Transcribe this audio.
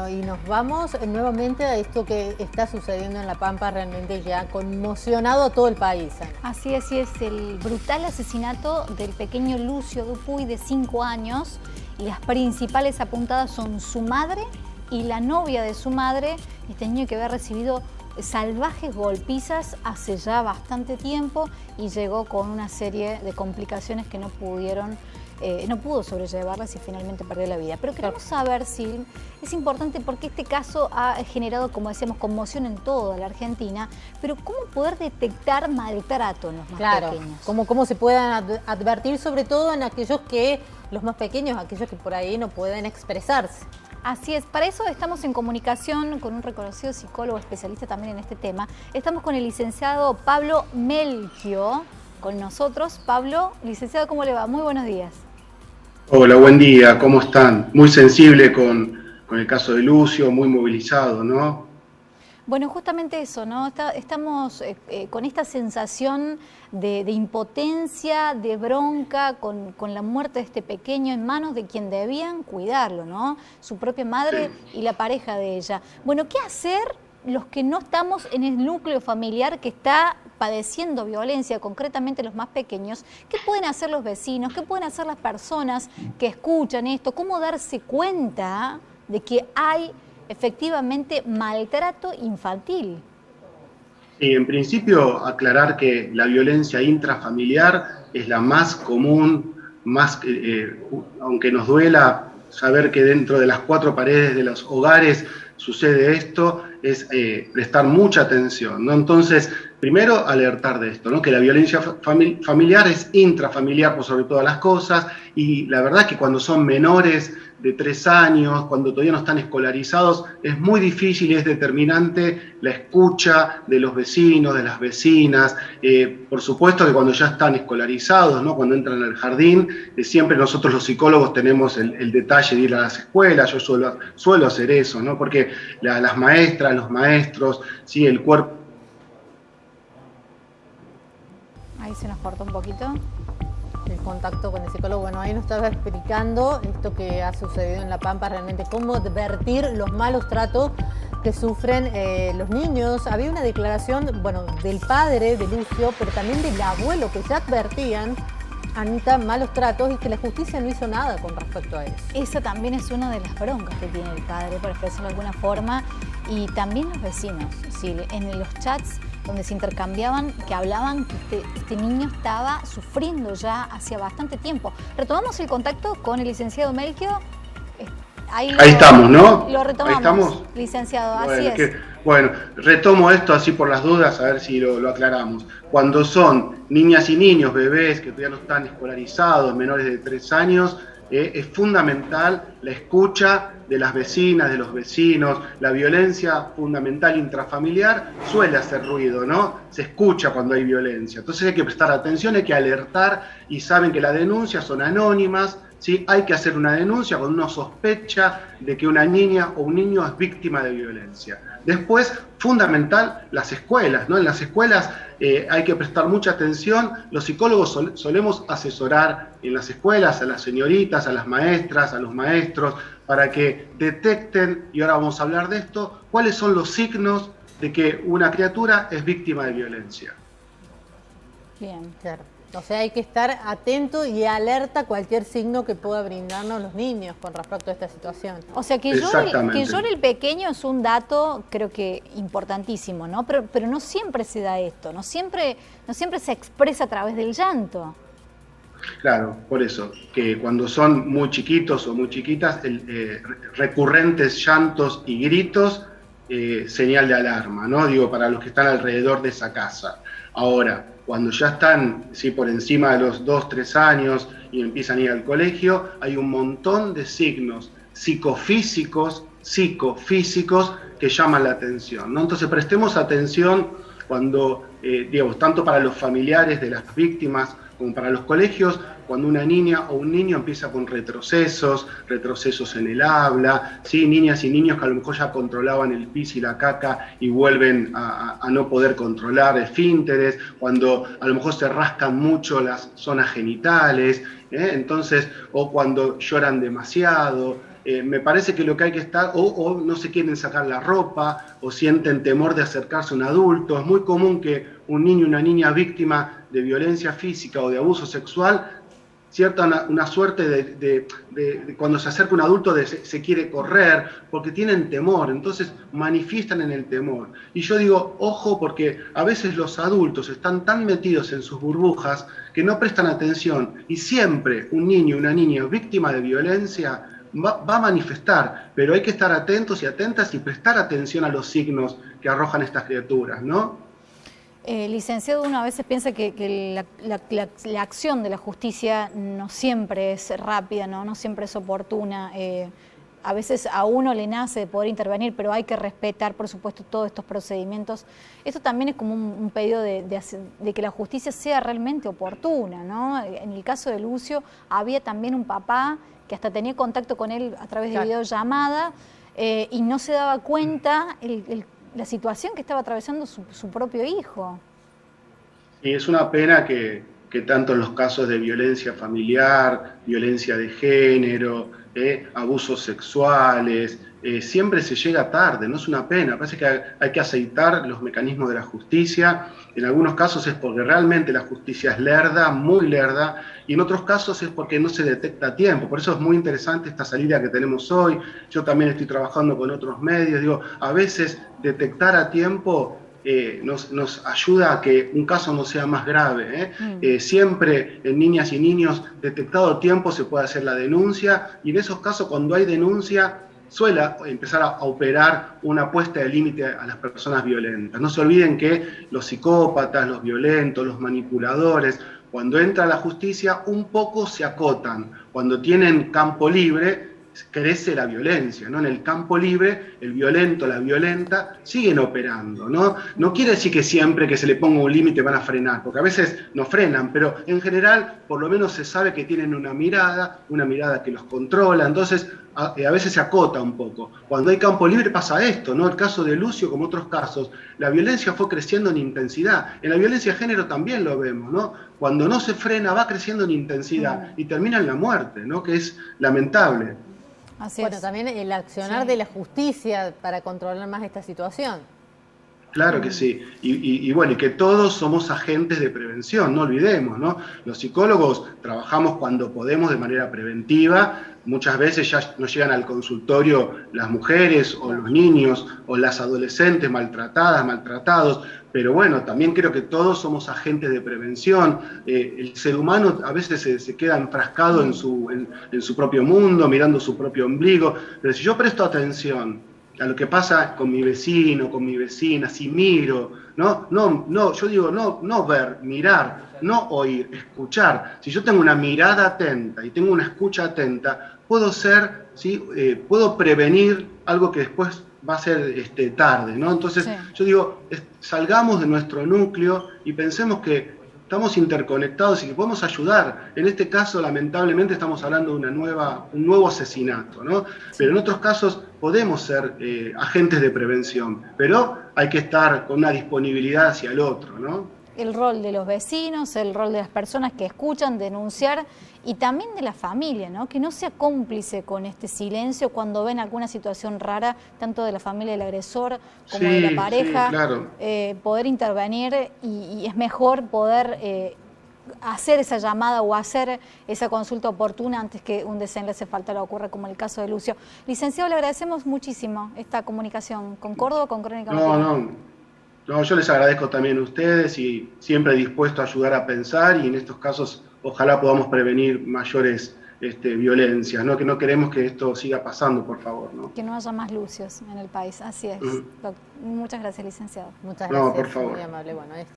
Y nos vamos nuevamente a esto que está sucediendo en La Pampa, realmente ya ha conmocionado a todo el país. Así es, el brutal asesinato del pequeño Lucio Dupuy de 5 años. Y las principales apuntadas son su madre y la novia de su madre, este niño que había recibido salvajes golpizas hace ya bastante tiempo y llegó con una serie de complicaciones que no pudo sobrellevarlas y finalmente perdió la vida. Pero queremos saber, Sil, es importante porque este caso ha generado, como decíamos, conmoción en toda la Argentina, pero ¿cómo poder detectar maltrato en los más pequeños? ¿Cómo se puedan advertir, sobre todo en los más pequeños, aquellos que por ahí no pueden expresarse? Así es, para eso estamos en comunicación con un reconocido psicólogo especialista también en este tema. Estamos con el licenciado Pablo Melchio, con nosotros. Pablo, licenciado, ¿cómo le va? Muy buenos días. Hola, buen día, ¿cómo están? Muy sensible con el caso de Lucio, muy movilizado, ¿no? Bueno, justamente eso, ¿no? Estamos con esta sensación de impotencia, de bronca, con la muerte de este pequeño en manos de quien debían cuidarlo, ¿no? Su propia madre y la pareja de ella. Bueno, ¿qué hacer los que no estamos en el núcleo familiar que está padeciendo violencia, concretamente los más pequeños? ¿Qué pueden hacer los vecinos? ¿Qué pueden hacer las personas que escuchan esto? ¿Cómo darse cuenta de que hay efectivamente maltrato infantil? Sí, en principio aclarar que la violencia intrafamiliar es la más común, aunque nos duela saber que dentro de las 4 paredes de los hogares sucede esto, es prestar mucha atención, ¿no? Entonces, primero alertar de esto, ¿no? Que la violencia familiar es intrafamiliar por sobre todas las cosas, y la verdad es que cuando son menores de 3 años, cuando todavía no están escolarizados, es muy difícil y es determinante la escucha de los vecinos, de las vecinas. Por supuesto que cuando ya están escolarizados, ¿no? Cuando entran al jardín, siempre nosotros los psicólogos tenemos el detalle de ir a las escuelas. Yo suelo hacer eso, ¿no? Porque las maestras, los maestros, ¿sí? El cuerpo. Ahí se nos cortó un poquito el contacto con el psicólogo. Bueno, ahí nos estaba explicando esto que ha sucedido en La Pampa, realmente cómo advertir los malos tratos que sufren los niños. Había una declaración, bueno, del padre de Lucio, pero también del abuelo, que ya advertían, Anita, malos tratos y que la justicia no hizo nada con respecto a eso. Esa también es una de las broncas que tiene el padre, por expresarlo de alguna forma, y también los vecinos, ¿sí? En los chats donde se intercambiaban, que hablaban que este niño estaba sufriendo ya hacía bastante tiempo. Retomamos el contacto con el licenciado Melchio. Ahí estamos, ¿no? Lo retomamos, ahí estamos. Licenciado, Bueno, así es. Bueno, retomo esto así por las dudas, a ver si lo aclaramos. Cuando son niñas y niños, bebés que todavía no están escolarizados, menores de 3 años, es fundamental la escucha de las vecinas, de los vecinos. La violencia fundamental intrafamiliar suele hacer ruido, ¿no? Se escucha cuando hay violencia. Entonces hay que prestar atención, hay que alertar, y saben que las denuncias son anónimas, ¿sí? Hay que hacer una denuncia cuando uno sospecha de que una niña o un niño es víctima de violencia. Después, fundamental, las escuelas, ¿no? En las escuelas hay que prestar mucha atención. Los psicólogos solemos asesorar en las escuelas a las señoritas, a las maestras, a los maestros, para que detecten, y ahora vamos a hablar de esto, cuáles son los signos de que una criatura es víctima de violencia. Bien, claro. O sea, hay que estar atento y alerta a cualquier signo que pueda brindarnos los niños con respecto a esta situación. O sea, que llore el pequeño es un dato, creo que importantísimo, ¿no? Pero no siempre se da esto, no siempre se expresa a través del llanto. Claro, por eso, que cuando son muy chiquitos o muy chiquitas, recurrentes llantos y gritos, señal de alarma, ¿no? Digo, para los que están alrededor de esa casa. Ahora, cuando ya están, ¿sí?, por encima de los 2, 3 años y empiezan a ir al colegio, hay un montón de signos psicofísicos que llaman la atención, ¿no? Entonces prestemos atención cuando, digamos, tanto para los familiares de las víctimas como para los colegios, cuando una niña o un niño empieza con retrocesos en el habla, ¿sí? Niñas y niños que a lo mejor ya controlaban el pis y la caca y vuelven a no poder controlar esfínteres, cuando a lo mejor se rascan mucho las zonas genitales, entonces, o cuando lloran demasiado, me parece que lo que hay que estar, o no se quieren sacar la ropa, o sienten temor de acercarse a un adulto. Es muy común que un niño o una niña víctima de violencia física o de abuso sexual, una suerte de cuando se acerca un adulto se quiere correr, porque tienen temor, entonces manifiestan en el temor. Y yo digo, ojo, porque a veces los adultos están tan metidos en sus burbujas que no prestan atención, y siempre un niño o una niña víctima de violencia va a manifestar, pero hay que estar atentos y atentas y prestar atención a los signos que arrojan estas criaturas, ¿no? Licenciado, uno a veces piensa que la acción de la justicia no siempre es rápida, no siempre es oportuna. A veces a uno le nace de poder intervenir, pero hay que respetar, por supuesto, todos estos procedimientos. Esto también es como un pedido de que la justicia sea realmente oportuna, ¿no? En el caso de Lucio, había también un papá que hasta tenía contacto con él a través de videollamada y no se daba cuenta la situación que estaba atravesando su propio hijo. Y es una pena que tanto en los casos de violencia familiar, violencia de género, abusos sexuales, siempre se llega tarde, no es una pena. Parece que hay que aceitar los mecanismos de la justicia. En algunos casos es porque realmente la justicia es lerda, muy lerda, y en otros casos es porque no se detecta a tiempo. Por eso es muy interesante esta salida que tenemos hoy. Yo también estoy trabajando con otros medios. Digo, a veces detectar a tiempo nos ayuda a que un caso no sea más grave. Siempre en niñas y niños, detectado a tiempo, se puede hacer la denuncia, y en esos casos, cuando hay denuncia, suele empezar a operar una puesta de límite a las personas violentas. No se olviden que los psicópatas, los violentos, los manipuladores, cuando entra la justicia, un poco se acotan. Cuando tienen campo libre, crece la violencia, ¿no? En el campo libre, el violento, la violenta, siguen operando, ¿no? No quiere decir que siempre que se le ponga un límite van a frenar, porque a veces no frenan, pero en general, por lo menos se sabe que tienen una mirada que los controla, entonces a veces se acota un poco. Cuando hay campo libre pasa esto, ¿no? El caso de Lucio, como otros casos, la violencia fue creciendo en intensidad. En la violencia de género también lo vemos, ¿no? Cuando no se frena, va creciendo en intensidad y termina en la muerte, ¿no? Que es lamentable. Bueno, también el accionar de la justicia para controlar más esta situación. Claro que sí, y bueno, y que todos somos agentes de prevención, no olvidemos, ¿no? Los psicólogos trabajamos cuando podemos de manera preventiva. Muchas veces ya nos llegan al consultorio las mujeres o los niños o las adolescentes maltratadas, maltratados, pero bueno, también creo que todos somos agentes de prevención. El ser humano a veces se queda enfrascado en su propio mundo, mirando su propio ombligo, pero si yo presto atención a lo que pasa con mi vecino, con mi vecina, si miro, yo digo no ver, mirar, no oír, escuchar. Si yo tengo una mirada atenta y tengo una escucha atenta, puedo prevenir algo que después va a ser tarde, ¿no? Entonces, yo digo, salgamos de nuestro núcleo y pensemos que estamos interconectados y que podemos ayudar. En este caso, lamentablemente, estamos hablando de un nuevo asesinato, ¿no? Pero en otros casos podemos ser agentes de prevención, pero hay que estar con una disponibilidad hacia el otro, ¿no? El rol de los vecinos, el rol de las personas que escuchan, denunciar, y también de la familia, ¿no? Que no sea cómplice con este silencio cuando ven alguna situación rara, tanto de la familia del agresor como de la pareja. Sí, claro. Poder intervenir y es mejor poder hacer esa llamada o hacer esa consulta oportuna antes que un desenlace fatal ocurra, como el caso de Lucio. Licenciado, le agradecemos muchísimo esta comunicación con Córdoba, con Crónica Matinal. No, yo les agradezco también a ustedes y siempre dispuesto a ayudar a pensar, y en estos casos ojalá podamos prevenir mayores violencias, ¿no? Que no queremos que esto siga pasando, por favor, ¿no? Que no haya más Lucios en el país, así es. Muchas gracias, licenciado. Muchas gracias, por favor. Muy amable. Bueno,